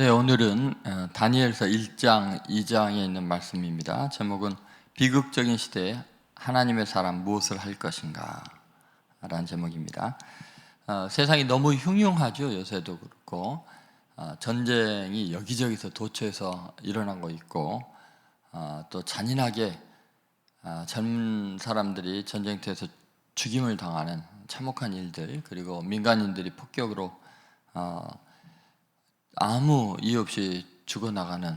네, 오늘은 다니엘서 1장, 2장에 있는 말씀입니다. 제목은 비극적인 시대에 하나님의 사람 무엇을 할 것인가 라는 제목입니다. 세상이 너무 흉흉하죠. 요새도 그렇고 전쟁이 여기저기서 도처에서 일어나고 있고 또 잔인하게 젊은 사람들이 전쟁터에서 죽임을 당하는 참혹한 일들, 그리고 민간인들이 폭격으로 아무 이유 없이 죽어나가는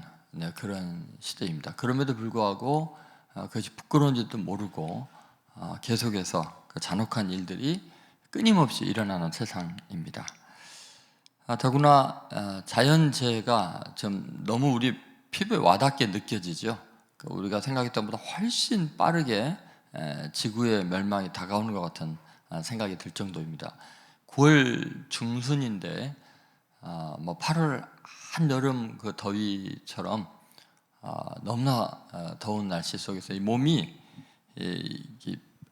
그런 시대입니다. 그럼에도 불구하고 그것이 부끄러운지도 모르고 계속해서 그 잔혹한 일들이 끊임없이 일어나는 세상입니다. 더구나 자연재해가 좀 너무 우리 피부에 와닿게 느껴지죠. 우리가 생각했던 것보다 훨씬 빠르게 지구의 멸망이 다가오는 것 같은 생각이 들 정도입니다. 9월 중순인데 8월 한여름 그 더위처럼 너무나 더운 날씨 속에서 이 몸이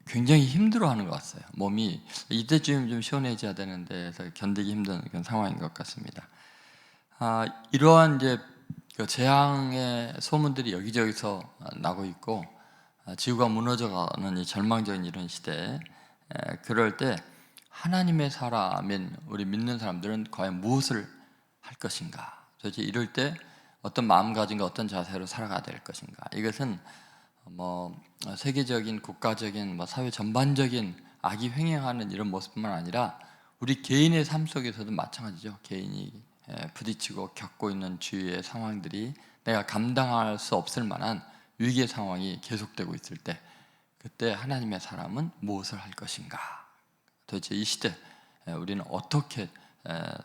굉장히 힘들어하는 것 같아요. 몸이 이때쯤 좀 시원해져야 되는데 견디기 힘든 그런 상황인 것 같습니다. 이러한 이제 그 재앙의 소문들이 여기저기서 나고 있고 지구가 무너져가는 이 절망적인 이런 시대, 그럴 때 하나님의 사람인 우리 믿는 사람들은 과연 무엇을 할 것인가? 도대체 이럴 때 어떤 마음가짐과 어떤 자세로 살아가야 될 것인가? 이것은 세계적인, 국가적인, 사회 전반적인 악이 횡행하는 이런 모습뿐만 아니라 우리 개인의 삶 속에서도 마찬가지죠. 개인이 부딪히고 겪고 있는 주위의 상황들이 내가 감당할 수 없을 만한 위기의 상황이 계속되고 있을 때, 그때 하나님의 사람은 무엇을 할 것인가? 도대체 이 시대 우리는 어떻게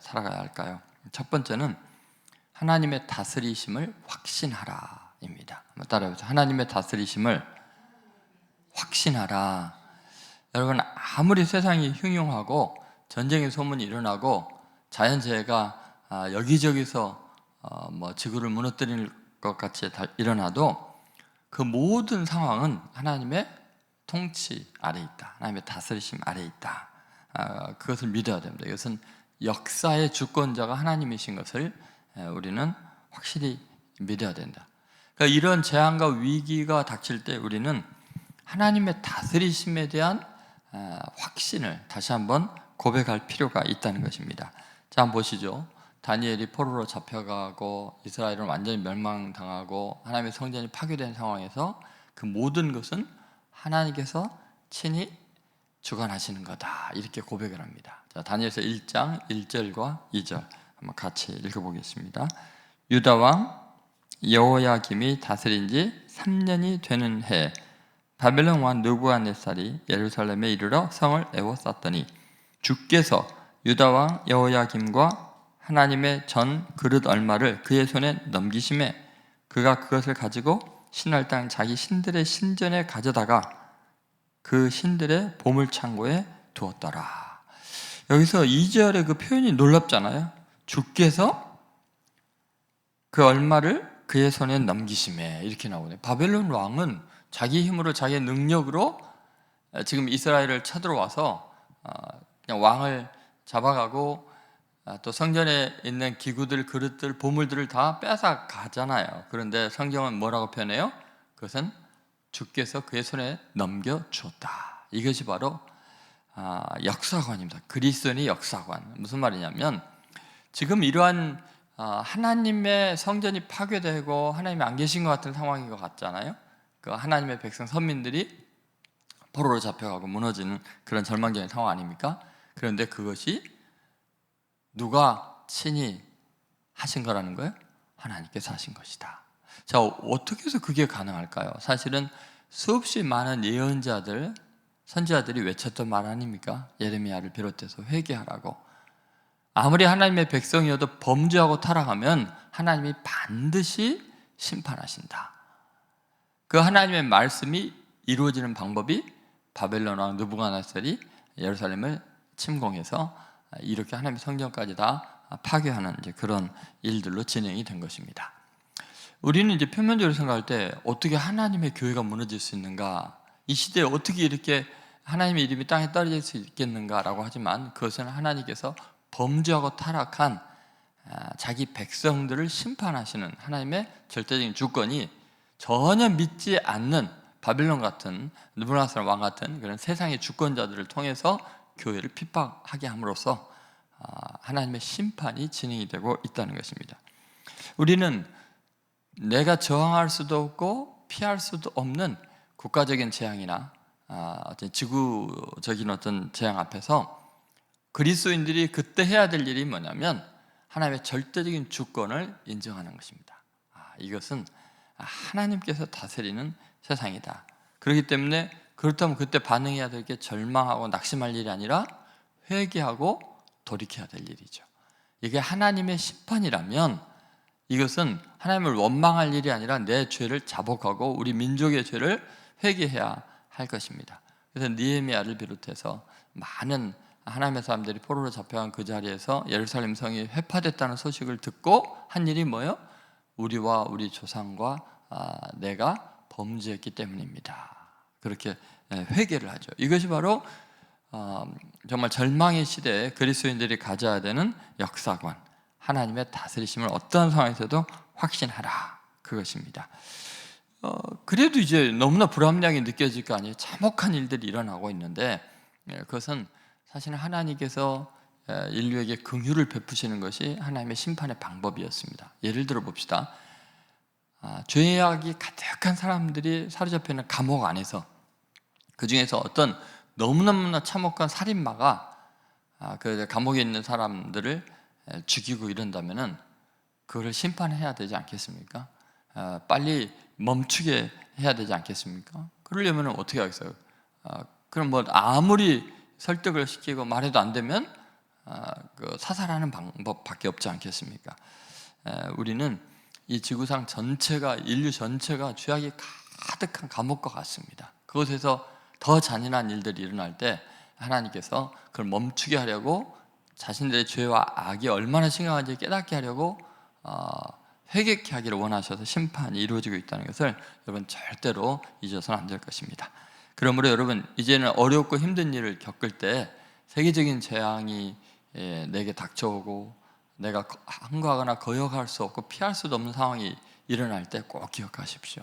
살아가야 할까요? 첫 번째는 하나님의 다스리심을 확신하라 입니다. 한번 따라해보세요. 하나님의 다스리심을 확신하라. 여러분, 아무리 세상이 흉흉하고 전쟁의 소문이 일어나고 자연재해가 여기저기서 지구를 무너뜨릴 것 같이 일어나도 그 모든 상황은 하나님의 통치 아래 있다. 하나님의 다스리심 아래 있다. 그것을 믿어야 됩니다. 이것은 역사의 주권자가 하나님이신 것을 우리는 확실히 믿어야 된다. 그러니까 이런 재앙과 위기가 닥칠 때 우리는 하나님의 다스리심에 대한 확신을 다시 한번 고백할 필요가 있다는 것입니다. 자, 한번 보시죠. 다니엘이 포로로 잡혀가고 이스라엘은 완전히 멸망당하고 하나님의 성전이 파괴된 상황에서 그 모든 것은 하나님께서 친히 주관하시는 거다, 이렇게 고백을 합니다. 자, 다니엘서 1장 1절과 2절 한번 같이 읽어보겠습니다. 유다 왕 여호야김이 다스린 지 3년이 되는 해, 바벨론 왕 느부갓네살이 예루살렘에 이르러 성을 에워쌌더니 주께서 유다 왕 여호야김과 하나님의 전 그릇 얼마를 그의 손에 넘기심에 그가 그것을 가지고 신할 땅 자기 신들의 신전에 가져다가 그 신들의 보물창고에 두었더라. 여기서 2절의 그 표현이 놀랍잖아요. 주께서 그 얼마를 그의 손에 넘기심에, 이렇게 나오네요. 바벨론 왕은 자기 힘으로, 자기의 능력으로 지금 이스라엘을 쳐들어와서 그냥 왕을 잡아가고 또 성전에 있는 기구들, 그릇들, 보물들을 다 뺏어 가잖아요. 그런데 성경은 뭐라고 표현해요? 그것은 주께서 그의 손에 넘겨주었다. 이것이 바로 역사관입니다. 그리스도인의 역사관. 무슨 말이냐면 지금 이러한 하나님의 성전이 파괴되고 하나님이 안 계신 것 같은 상황인 것 같잖아요. 그 하나님의 백성 선민들이 포로로 잡혀가고 무너지는 그런 절망적인 상황 아닙니까? 그런데 그것이 누가 친히 하신 거라는 거예요? 하나님께서 하신 것이다. 자, 어떻게 해서 그게 가능할까요? 사실은 수없이 많은 예언자들, 선지자들이 외쳤던 말 아닙니까? 예레미야를 비롯해서 회개하라고. 아무리 하나님의 백성이어도 범죄하고 타락하면 하나님이 반드시 심판하신다. 그 하나님의 말씀이 이루어지는 방법이 바벨론 왕 느부갓네살이 예루살렘을 침공해서 이렇게 하나님의 성전까지 다 파괴하는 이제 그런 일들로 진행이 된 것입니다. 우리는 이제 표면적으로 생각할 때 어떻게 하나님의 교회가 무너질 수 있는가, 이 시대에 어떻게 이렇게 하나님의 이름이 땅에 떨어질 수 있겠는가라고 하지만 그것은 하나님께서 범죄하고 타락한 자기 백성들을 심판하시는 하나님의 절대적인 주권이 전혀 믿지 않는 바빌론 같은 느부갓네살 왕 같은 그런 세상의 주권자들을 통해서 교회를 핍박하게 함으로써 하나님의 심판이 진행이 되고 있다는 것입니다. 우리는 내가 저항할 수도 없고 피할 수도 없는 국가적인 재앙이나 어떤 지구적인 어떤 재앙 앞에서 그리스도인들이 그때 해야 될 일이 뭐냐면 하나님의 절대적인 주권을 인정하는 것입니다. 이것은 하나님께서 다스리는 세상이다. 그렇기 때문에 그렇다면 그때 반응해야 될 게 절망하고 낙심할 일이 아니라 회개하고 돌이켜야 될 일이죠. 이게 하나님의 심판이라면 이것은 하나님을 원망할 일이 아니라 내 죄를 자복하고 우리 민족의 죄를 회개해야 할 것입니다. 그래서 느헤미야를 비롯해서 많은 하나님의 사람들이 포로로 잡혀간 그 자리에서 예루살렘 성이 회파됐다는 소식을 듣고 한 일이 뭐예요? 우리와 우리 조상과 내가 범죄했기 때문입니다. 그렇게 회개를 하죠. 이것이 바로 정말 절망의 시대에 그리스도인들이 가져야 되는 역사관, 하나님의 다스리심을 어떠한 상황에서도 확신하라, 그것입니다. 그래도 이제 너무나 불합리하게 느껴질 거 아니에요. 참혹한 일들이 일어나고 있는데 그것은 사실은 하나님께서 인류에게 긍휼을 베푸시는 것이 하나님의 심판의 방법이었습니다. 예를 들어 봅시다. 죄악이 가득한 사람들이 사로잡혀 있는 감옥 안에서 그 중에서 어떤 너무너무나 참혹한 살인마가 그 감옥에 있는 사람들을 죽이고 이런다면은 그걸 심판해야 되지 않겠습니까? 빨리 멈추게 해야 되지 않겠습니까? 그러려면 어떻게 하겠어요? 그럼 뭐 아무리 설득을 시키고 말해도 안 되면 그 사살하는 방법밖에 없지 않겠습니까? 우리는 이 지구상 전체가, 인류 전체가 죄악이 가득한 감옥과 같습니다. 그곳에서 더 잔인한 일들이 일어날 때 하나님께서 그걸 멈추게 하려고 자신들의 죄와 악이 얼마나 심각한지 깨닫게 하려고 회개케 하기를 원하셔서 심판이 이루어지고 있다는 것을 여러분 절대로 잊어서는 안 될 것입니다. 그러므로 여러분 이제는 어렵고 힘든 일을 겪을 때 세계적인 재앙이 내게 닥쳐오고 내가 항거하거나 거역할 수 없고 피할 수도 없는 상황이 일어날 때 꼭 기억하십시오.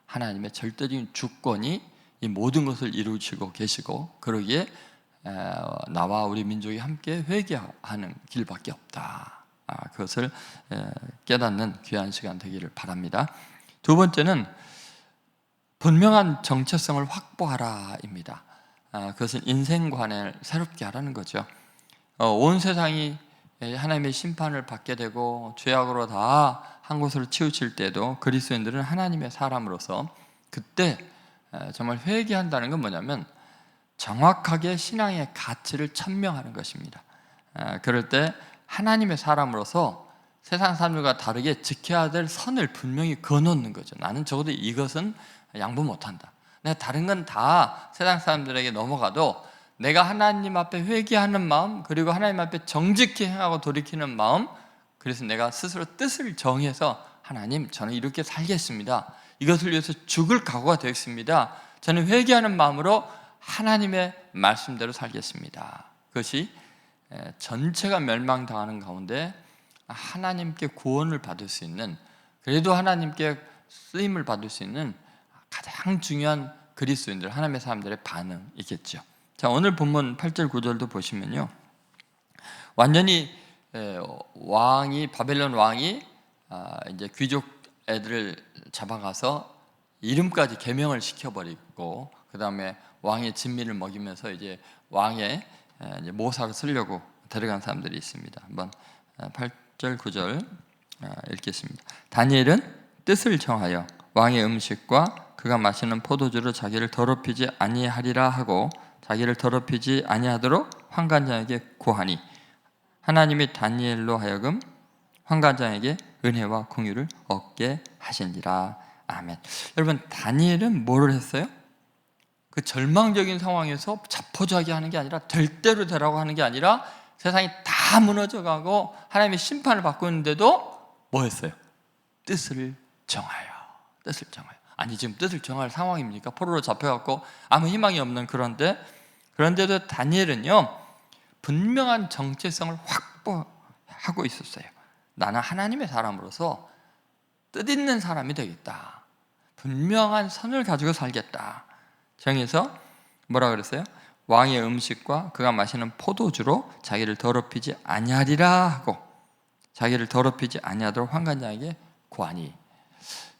하나님의 절대적인 주권이 이 모든 것을 이루시고 계시고 그러기에 나와 우리 민족이 함께 회개하는 길밖에 없다. 그것을 깨닫는 귀한 시간 되기를 바랍니다. 두 번째는 분명한 정체성을 확보하라입니다. 그것은 인생관을 새롭게 하라는 거죠. 온 세상이 하나님의 심판을 받게 되고 죄악으로 다 한 곳으로 치우칠 때도 그리스도인들은 하나님의 사람으로서 그때 정말 회개한다는 건 뭐냐면 정확하게 신앙의 가치를 천명하는 것입니다. 그럴 때 하나님의 사람으로서 세상 사람들과 다르게 지켜야 될 선을 분명히 그어놓는 거죠. 나는 적어도 이것은 양보 못한다. 내가 다른 건 다 세상 사람들에게 넘어가도 내가 하나님 앞에 회개하는 마음, 그리고 하나님 앞에 정직히 행하고 돌이키는 마음, 그래서 내가 스스로 뜻을 정해서 하나님, 저는 이렇게 살겠습니다. 이것을 위해서 죽을 각오가 되었습니다. 저는 회개하는 마음으로 하나님의 말씀대로 살겠습니다. 그것이 전체가 멸망당하는 가운데 하나님께 구원을 받을 수 있는, 그래도 하나님께 쓰임을 받을 수 있는 가장 중요한 그리스도인들, 하나님의 사람들의 반응이겠죠. 자, 오늘 본문 8절 9절도 보시면요, 완전히 바벨론 왕이 이제 귀족 애들을 잡아가서 이름까지 계명을 시켜버리고 그 다음에 왕의 진미를 먹이면서 이제 왕의 모사를 쓰려고 데려간 사람들이 있습니다. 한번 8절 9절 읽겠습니다. 다니엘은 뜻을 정하여 왕의 음식과 그가 마시는 포도주로 자기를 더럽히지 아니하리라 하고 자기를 더럽히지 아니하도록 환관장에게 구하니 하나님이 다니엘로 하여금 환관장에게 은혜와 긍휼을 얻게 하시니라. 아멘. 여러분, 다니엘은 뭐를 했어요? 그 절망적인 상황에서 자포자기 하는 게 아니라 될 대로 되라고 하는 게 아니라 세상이 다 무너져가고 하나님의 심판을 받고 있는데도 뭐 했어요? 뜻을 정하여. 뜻을 정하여. 아니, 지금 뜻을 정할 상황입니까? 포로로 잡혀갖고 아무 희망이 없는 그런데도 다니엘은요 분명한 정체성을 확보하고 있었어요. 나는 하나님의 사람으로서 뜻있는 사람이 되겠다. 분명한 선을 가지고 살겠다. 정해서 뭐라 그랬어요? 왕의 음식과 그가 마시는 포도주로 자기를 더럽히지 아니하리라 하고, 자기를 더럽히지 아니하도록 환관장에게 구하니.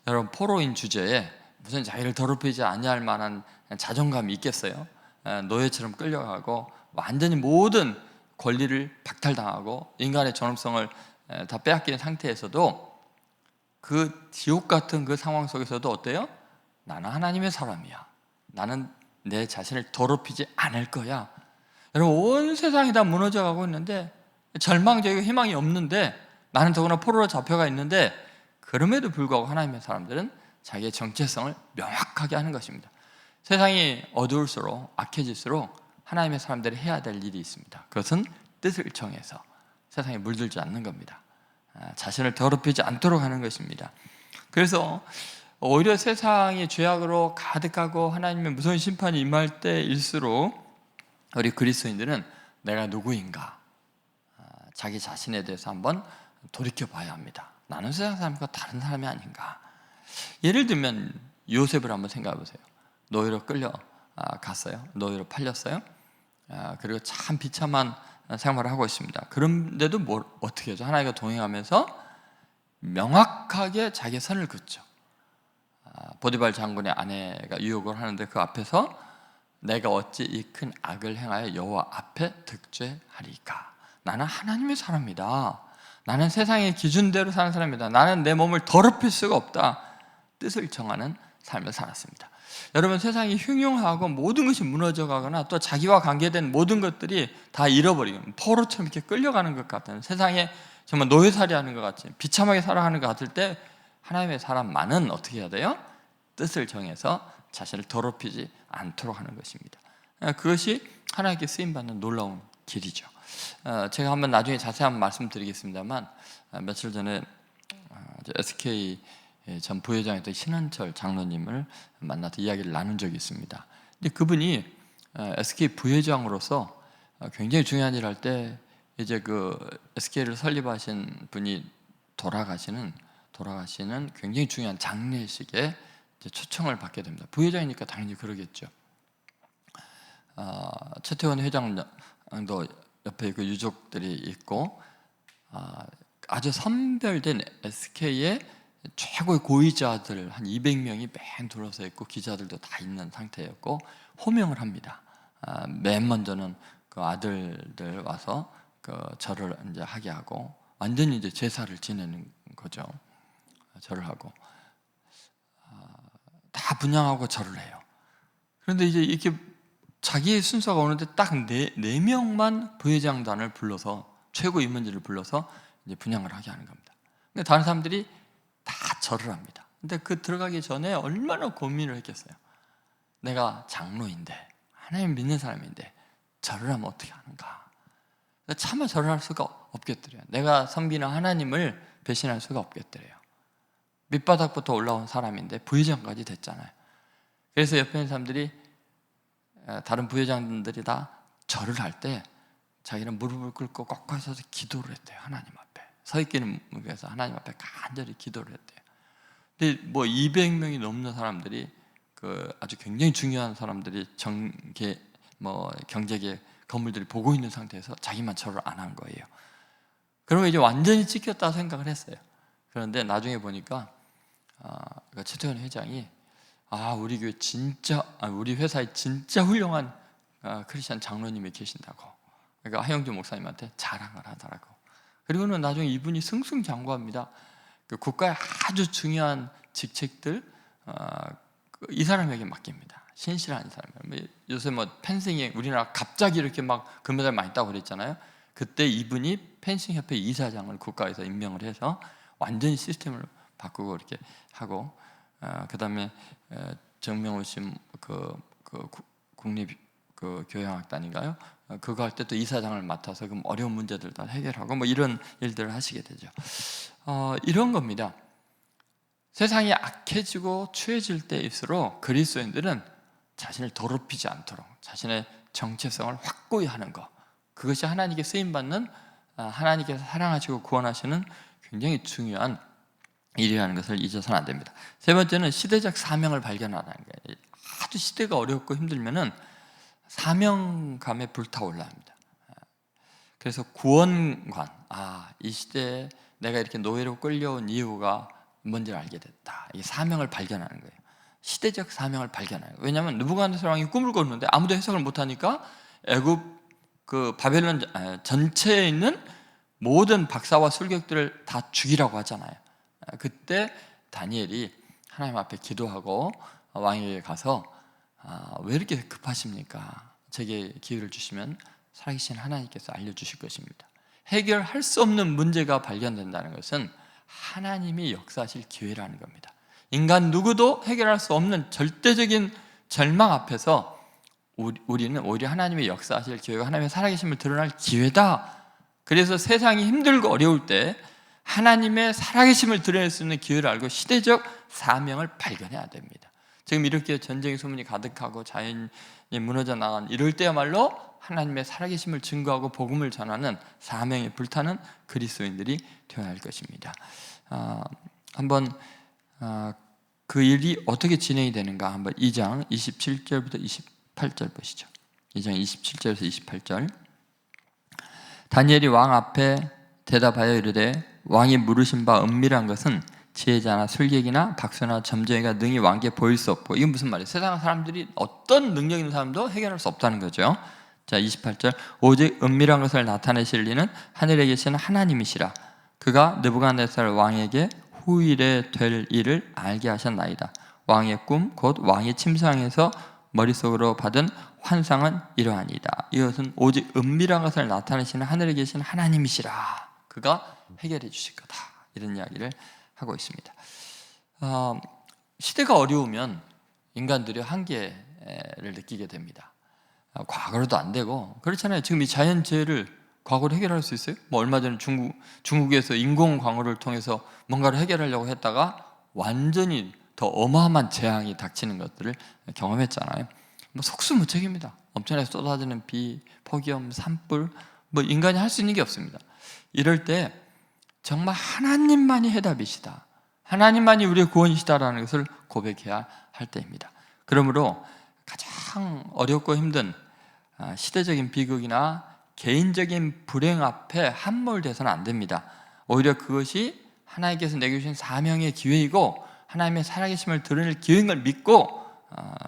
여러분, 포로인 주제에 무슨 자기를 더럽히지 아니할 만한 자존감이 있겠어요? 노예처럼 끌려가고 완전히 모든 권리를 박탈당하고 인간의 존엄성을 다 빼앗긴 상태에서도 그 지옥 같은 그 상황 속에서도 어때요? 나는 하나님의 사람이야. 나는 내 자신을 더럽히지 않을 거야. 여러분, 온 세상이 다 무너져 가고 있는데, 절망적이고 희망이 없는데, 나는 더구나 포로로 잡혀가 있는데, 그럼에도 불구하고 하나님의 사람들은 자기의 정체성을 명확하게 하는 것입니다. 세상이 어두울수록, 악해질수록 하나님의 사람들이 해야 될 일이 있습니다. 그것은 뜻을 정해서 세상에 물들지 않는 겁니다. 자신을 더럽히지 않도록 하는 것입니다. 그래서 오히려 세상이 죄악으로 가득하고 하나님의 무서운 심판이 임할 때일수록 우리 그리스도인들은 내가 누구인가, 자기 자신에 대해서 한번 돌이켜봐야 합니다. 나는 세상 사람과 다른 사람이 아닌가. 예를 들면 요셉을 한번 생각해 보세요. 노예로 끌려갔어요. 노예로 팔렸어요. 그리고 참 비참한 생활을 하고 있습니다. 그런데도 뭘 어떻게 하죠? 하나님과 동행하면서 명확하게 자기의 선을 긋죠. 보디발 장군의 아내가 유혹을 하는데 그 앞에서 내가 어찌 이 큰 악을 행하여 여호와 앞에 득죄하리까. 나는 하나님의 사람이다. 나는 세상의 기준대로 사는 사람이다. 나는 내 몸을 더럽힐 수가 없다. 뜻을 정하는 삶을 살았습니다. 여러분, 세상이 흉흉하고 모든 것이 무너져 가거나 또 자기와 관계된 모든 것들이 다 잃어버리고 포로처럼 이렇게 끌려가는 것 같은, 세상에 정말 노예살이 하는 것 같이 비참하게 살아가는 것 같을 때 하나님의 사람만은 어떻게 해야 돼요? 뜻을 정해서 자신을 더럽히지 않도록 하는 것입니다. 그것이 하나님께 쓰임받는 놀라운 길이죠. 제가 한번 나중에 자세한 말씀 드리겠습니다만, 며칠 전에 SK 전 부회장이었던 신한철 장로님을 만나서 이야기를 나눈 적이 있습니다. 근데 그분이 SK 부회장으로서 굉장히 중요한 일을 할 때 이제 그 SK를 설립하신 분이 돌아가시는 굉장히 중요한 장례식에 초청을 받게 됩니다. 부회장이니까 당연히 그러겠죠. 최태원 회장도 옆에 그 유족들이 있고, 아주 선별된 SK의 최고의 고위자들 한 200명이 맨 둘러서 있고 기자들도 다 있는 상태였고 호명을 합니다. 맨 먼저는 그 아들들 와서 그 절을 이제 하게 하고 완전히 이제 제사를 지내는 거죠. 절을 하고 다 분향하고 절을 해요. 그런데 이제 이렇게 자기의 순서가 오는데 딱 네 명만 부회장단을 불러서, 최고 임원진을 불러서 이제 분향을 하게 하는 겁니다. 근데 다른 사람들이 다 절을 합니다. 근데 그 들어가기 전에 얼마나 고민을 했겠어요. 내가 장로인데, 하나님 믿는 사람인데 절을 하면 어떻게 하는가. 차마 절을 할 수가 없겠더래요. 내가 섬기는 하나님을 배신할 수가 없겠더래요. 밑바닥부터 올라온 사람인데 부회장까지 됐잖아요. 그래서 옆에 있는 사람들이, 다른 부회장들이 다 절을 할 때 자기는 무릎을 꿇고 꺾어 서서 기도를 했대요. 하나님 앞에 서 있기는 위해서 하나님 앞에 간절히 기도를 했대요. 근데 뭐 200명이 넘는 사람들이, 그 아주 굉장히 중요한 사람들이 경제계 건물들이 보고 있는 상태에서 자기만 절을 안 한 거예요. 그러면 이제 완전히 찍혔다 생각을 했어요. 그런데 나중에 보니까 최태원 회장이 우리 교회 우리 회사에 진짜 훌륭한 크리스찬 장로님이 계신다고, 그러니까 하영주 목사님한테 자랑을 하더라고. 그리고는 나중에 이분이 승승장구합니다. 그 국가의 아주 중요한 직책들 이 사람에게 맡깁니다. 신실한 사람. 요새 펜싱에 우리나라 갑자기 이렇게 막 금메달 많이 따고 그랬잖아요. 그때 이분이 펜싱 협회 이사장을 국가에서 임명을 해서 완전히 시스템을 바꾸고 이렇게 하고, 그다음에 정명훈 씨 국립 교양학단인가요? 그거 할 때 또 이사장을 맡아서 그 어려운 문제들 다 해결하고 이런 일들을 하시게 되죠. 이런 겁니다. 세상이 악해지고 추해질 때일수록 그리스도인들은 자신을 더럽히지 않도록 자신의 정체성을 확고히 하는 것, 그것이 하나님께 쓰임받는, 하나님께서 사랑하시고 구원하시는 굉장히 중요한 일이라는 것을 잊어서는 안 됩니다. 세 번째는 시대적 사명을 발견하라는 거예요. 아주 시대가 어렵고 힘들면은 사명감에 불타올라야 합니다. 그래서 구원관, 이 시대에 내가 이렇게 노예로 끌려온 이유가 뭔지를 알게 됐다. 이 사명을 발견하는 거예요. 시대적 사명을 발견하는 거예요. 왜냐하면 느부갓네살 왕이 꿈을 꿨는데 아무도 해석을 못하니까 애굽 그 바벨론 전체에 있는 모든 박사와 술객들을 다 죽이라고 하잖아요. 그때 다니엘이 하나님 앞에 기도하고 왕에게 가서 왜 이렇게 급하십니까? 제게 기회를 주시면 살아계신 하나님께서 알려주실 것입니다. 해결할 수 없는 문제가 발견된다는 것은 하나님이 역사하실 기회라는 겁니다. 인간 누구도 해결할 수 없는 절대적인 절망 앞에서 우리는 오히려 하나님의 역사하실 기회가 하나님의 살아계심을 드러날 기회다. 그래서 세상이 힘들고 어려울 때 하나님의 살아계심을 드러낼 수 있는 기회를 알고 시대적 사명을 발견해야 됩니다. 지금 이렇게 전쟁의 소문이 가득하고 자연이 무너져 나간 이럴 때야말로 하나님의 살아계심을 증거하고 복음을 전하는 사명에 불타는 그리스도인들이 되어야 할 것입니다. 한번 그 일이 어떻게 진행이 되는가 한번 2장 27절부터 28절 보시죠. 2장 27절에서 28절. 다니엘이 왕 앞에 대답하여 이르되 왕이 물으신 바 은밀한 것은 지혜자나 술객이나 박수나 점쟁이가 능히 왕께 보일 수 없고, 이건 무슨 말이에요? 세상 사람들이 어떤 능력 있는 사람도 해결할 수 없다는 거죠. 자, 28절. 오직 은밀한 것을 나타내실 이는 하늘에 계신 하나님이시라. 그가 느부갓네살 왕에게 후일에 될 일을 알게 하셨나이다. 왕의 꿈 곧 왕이 침상에서 머릿속으로 받은 환상은 이러하니이다. 이것은 오직 은밀한 것을 나타내시는 하늘에 계신 하나님이시라. 그가 해결해 주실 거다. 이런 이야기를 하고 있습니다. 시대가 어려우면 인간들이 한계를 느끼게 됩니다. 과거로도 안 되고 그렇잖아요. 지금 이 자연재해를 과거로 해결할 수 있어요? 얼마 전에 중국에서 인공광어를 통해서 뭔가를 해결하려고 했다가 완전히 더 어마어마한 재앙이 닥치는 것들을 경험했잖아요. 속수무책입니다. 엄청나게 쏟아지는 비, 폭염, 산불, 인간이 할 수 있는 게 없습니다. 이럴 때 정말 하나님만이 해답이시다, 하나님만이 우리의 구원이시다라는 것을 고백해야 할 때입니다. 그러므로 가장 어렵고 힘든 시대적인 비극이나 개인적인 불행 앞에 함몰돼서는 안 됩니다. 오히려 그것이 하나님께서 내게 주신 사명의 기회이고 하나님의 살아계심을 드러낼 기회인 걸 믿고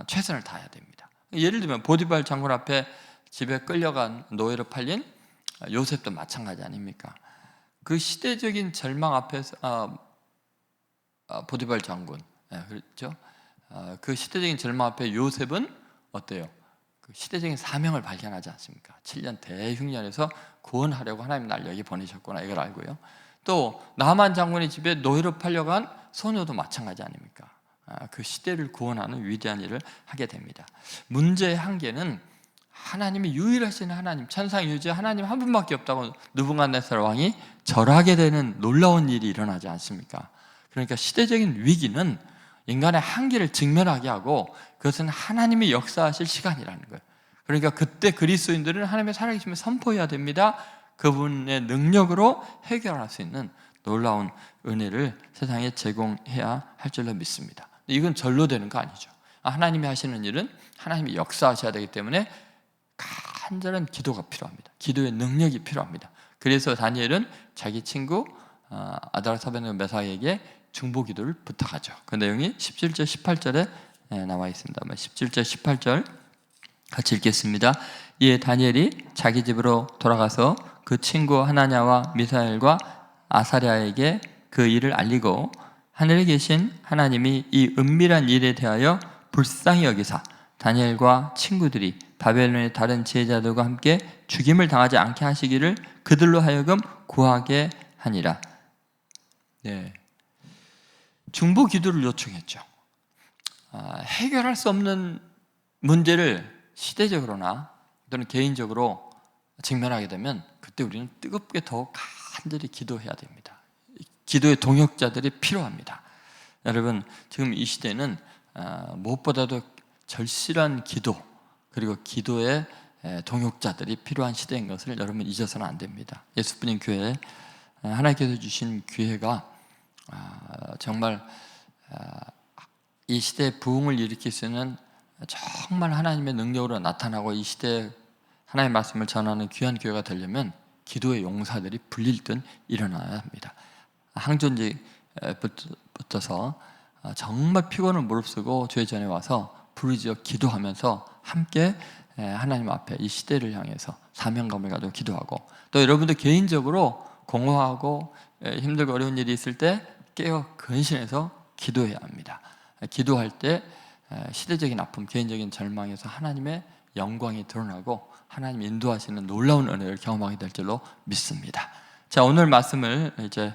최선을 다해야 됩니다. 예를 들면 보디발 장군 앞에 집에 끌려간 노예로 팔린 요셉도 마찬가지 아닙니까? 그 시대적인 절망 앞에서 보디발 장군, 그렇죠? 그 시대적인 절망 앞에 요셉은 어때요? 그 시대적인 사명을 발견하지 않습니까? 7년 대흉년에서 구원하려고 하나님 날 여기 보내셨구나, 이걸 알고요. 또 나만 장군의 집에 노예로 팔려간 소녀도 마찬가지 아닙니까? 그 시대를 구원하는 위대한 일을 하게 됩니다. 문제의 한계는 하나님이 유일하신 하나님, 천상 유지 하나님 한 분밖에 없다고 느부갓네살 왕이 절하게 되는 놀라운 일이 일어나지 않습니까? 그러니까 시대적인 위기는 인간의 한계를 직면하게 하고 그것은 하나님이 역사하실 시간이라는 거예요. 그러니까 그때 그리스도인들은 하나님의 살아계심을 선포해야 됩니다. 그분의 능력으로 해결할 수 있는 놀라운 은혜를 세상에 제공해야 할 줄로 믿습니다. 이건 절로 되는 거 아니죠. 하나님이 하시는 일은 하나님이 역사하셔야 되기 때문에 간절한 기도가 필요합니다. 기도의 능력이 필요합니다. 그래서 다니엘은 자기 친구 아드라사베네 메사에게 중보 기도를 부탁하죠. 그 내용이 17절 18절에 나와 있습니다. 17절 18절 같이 읽겠습니다. 이에 다니엘이 자기 집으로 돌아가서 그 친구 하나냐와 미사엘과 아사랴에게 그 일을 알리고 하늘에 계신 하나님이 이 은밀한 일에 대하여 불쌍히 여기사 다니엘과 친구들이 바벨론의 다른 지혜자들과 함께 죽임을 당하지 않게 하시기를 그들로 하여금 구하게 하니라. 네. 중보 기도를 요청했죠. 해결할 수 없는 문제를 시대적으로나 또는 개인적으로 직면하게 되면 그때 우리는 뜨겁게 더 간절히 기도해야 됩니다. 기도의 동역자들이 필요합니다. 여러분, 지금 이 시대는 무엇보다도 절실한 기도 그리고 기도의 동역자들이 필요한 시대인 것을 여러분 잊어서는 안 됩니다. 예수뿐인 교회 하나님께서 주신 기회가 정말 이 시대에 부흥을 일으킬 수 있는 정말 하나님의 능력으로 나타나고 이 시대에 하나님의 말씀을 전하는 귀한 기회가 되려면 기도의 용사들이 불릴 듯 일어나야 합니다. 항존지부터서 정말 피곤을 무릅쓰고 주의 전에 와서 부르짖어 기도하면서 함께 하나님 앞에 이 시대를 향해서 사명감을 가지고 기도하고, 또 여러분들 개인적으로 공허하고 힘들고 어려운 일이 있을 때 깨어 근신해서 기도해야 합니다. 기도할 때 시대적인 아픔, 개인적인 절망에서 하나님의 영광이 드러나고 하나님 인도하시는 놀라운 은혜를 경험하게 될 줄로 믿습니다. 자, 오늘 말씀을 이제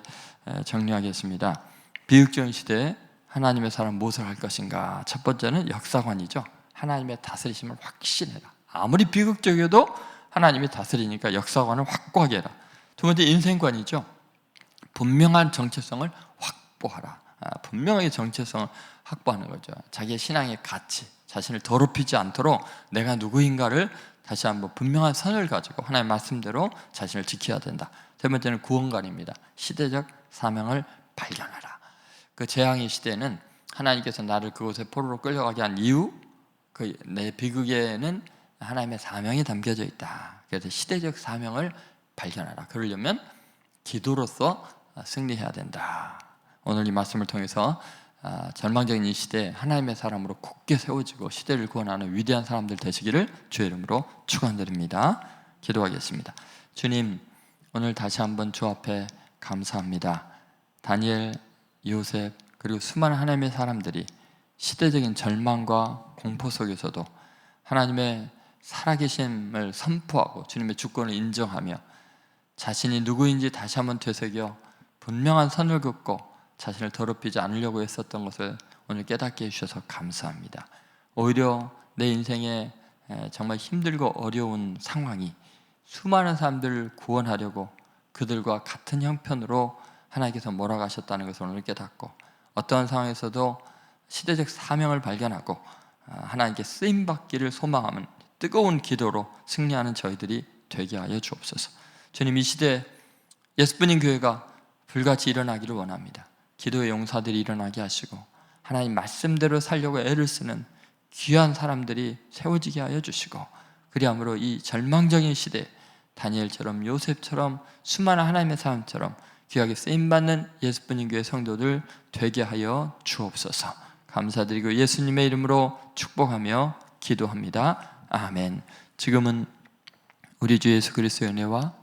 정리하겠습니다. 비극적인 시대에 하나님의 사람 무엇을 할 것인가? 첫 번째는 역사관이죠. 하나님의 다스리심을 확신해라. 아무리 비극적이어도 하나님이 다스리니까 역사관을 확고하게 해라. 두 번째, 인생관이죠. 분명한 정체성을 확보하라. 분명하게 정체성을 확보하는 거죠. 자기의 신앙의 가치, 자신을 더럽히지 않도록 내가 누구인가를 다시 한번 분명한 선을 가지고 하나님의 말씀대로 자신을 지켜야 된다. 세 번째는 구원관입니다. 시대적 사명을 발견하라. 그 재앙의 시대는 하나님께서 나를 그곳에 포로로 끌려가게 한 이유, 내 비극에는 하나님의 사명이 담겨져 있다. 그래서 시대적 사명을 발견하라. 그러려면 기도로서 승리해야 된다. 오늘 이 말씀을 통해서 절망적인 이 시대에 하나님의 사람으로 굳게 세워지고 시대를 구원하는 위대한 사람들 되시기를 주의 이름으로 축원드립니다. 기도하겠습니다. 주님, 오늘 다시 한번 주 앞에 감사합니다. 다니엘, 요셉, 그리고 수많은 하나님의 사람들이 시대적인 절망과 공포 속에서도 하나님의 살아계심을 선포하고 주님의 주권을 인정하며 자신이 누구인지 다시 한번 되새겨 분명한 선을 긋고 자신을 더럽히지 않으려고 했었던 것을 오늘 깨닫게 해주셔서 감사합니다. 오히려 내 인생에 정말 힘들고 어려운 상황이 수많은 사람들을 구원하려고 그들과 같은 형편으로 하나님께서 몰아가셨다는 것을 오늘 깨닫고, 어떠한 상황에서도 시대적 사명을 발견하고 하나님께 쓰임받기를 소망하는 뜨거운 기도로 승리하는 저희들이 되게 하여 주옵소서. 주님, 이 시대에 예수뿐인 교회가 불같이 일어나기를 원합니다. 기도의 용사들이 일어나게 하시고 하나님 말씀대로 살려고 애를 쓰는 귀한 사람들이 세워지게 하여 주시고, 그리함으로 이 절망적인 시대에 다니엘처럼 요셉처럼 수많은 하나님의 사람처럼 귀하게 쓰임받는 예수뿐인 교회 성도들 되게 하여 주옵소서. 감사드리고 예수님의 이름으로 축복하며 기도합니다. 아멘. 지금은 우리 주 예수 그리스도의 은혜와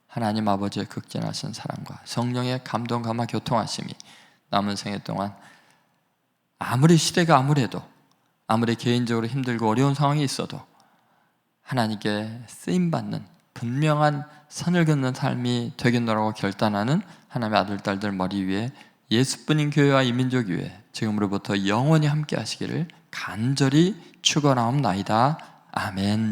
하나님 아버지의 극진하신 사랑과 성령의 감동 감화 교통하심이 남은 생애 동안 아무리 시대가 아무래도, 아무리 개인적으로 힘들고 어려운 상황이 있어도 하나님께 쓰임받는 분명한 선을 긋는 삶이 되겠노라고 결단하는 하나님의 아들, 딸들 머리 위에 예수뿐인 교회와 이민족 위에 지금으로부터 영원히 함께 하시기를 간절히 축원하옵나이다. 아멘.